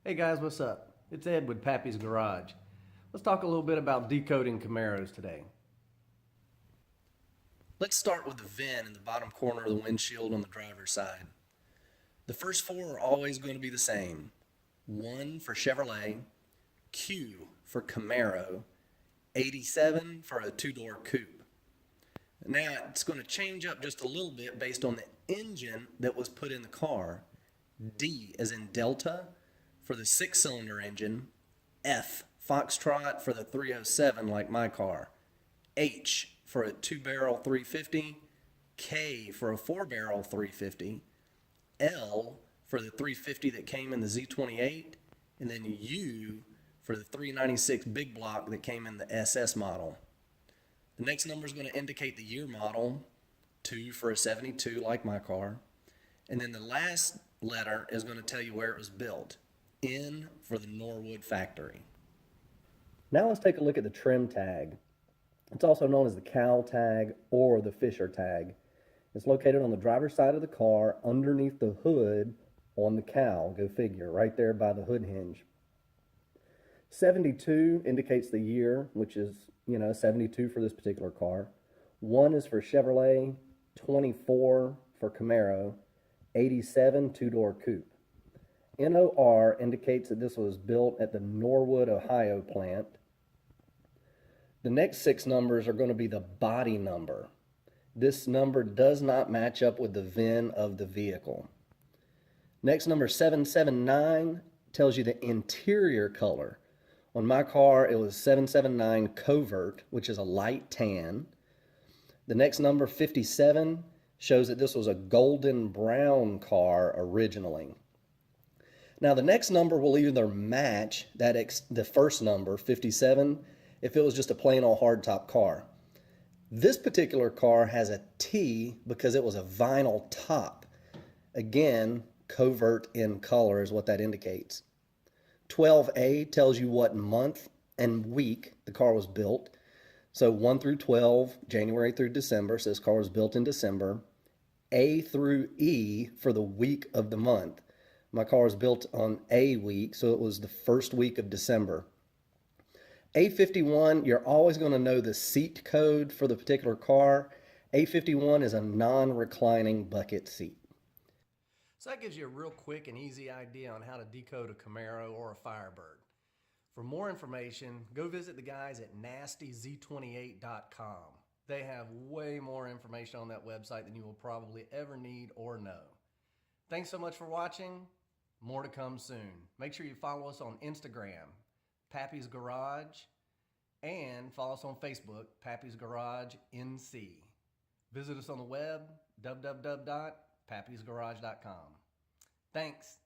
Hey guys, what's up? It's Ed with Pappy's Garage. Let's talk a little bit about decoding Camaros today. Let's start with the VIN in the bottom corner of the windshield on the driver's side. The first four are always going to be the same. 1 for Chevrolet, Q for Camaro, 87 for a two-door coupe. Now it's going to change up just a little bit based on the engine that was put in the car. D as in Delta for the 6-cylinder engine, F Foxtrot for the 307 like my car, H for a 2-barrel 350, K for a 4-barrel 350, L for the 350 that came in the Z28, and then U for the 396 big block that came in the SS model. The next number is going to indicate the year model, 2 for a 72 like my car, and then the last letter is going to tell you where it was built, N for the Norwood factory. Now let's take a look at the trim tag. It's also known as the cowl tag or the Fisher tag. It's located on the driver's side of the car underneath the hood on the cowl, go figure, right there by the hood hinge. 72 indicates the year, which is, 72 for this particular car. 1 is for Chevrolet, 24 for Camaro, 87 two-door coupe. NOR indicates that this was built at the Norwood, Ohio plant. The next 6 numbers are going to be the body number. This number does not match up with the VIN of the vehicle. Next number 779 tells you the interior color. On my car, it was 779 Covert, which is a light tan. The next number 57 shows that this was a golden brown car originally. Now the next number will either match the first number, 57, if it was just a plain old hardtop car. This particular car has a T because it was a vinyl top. Again, covert in color is what that indicates. 12A tells you what month and week the car was built. So 1 through 12, January through December, so this car was built in December. A through E for the week of the month. My car was built on A week, so it was the first week of December. A51, you're always going to know the seat code for the particular car. A51 is a non-reclining bucket seat. So that gives you a real quick and easy idea on how to decode a Camaro or a Firebird. For more information, go visit the guys at nastyz28.com. They have way more information on that website than you will probably ever need or know. Thanks so much for watching. More to come soon. Make sure you follow us on Instagram, Pappy's Garage, and follow us on Facebook, Pappy's Garage NC. Visit us on the web, www.pappysgarage.com. Thanks.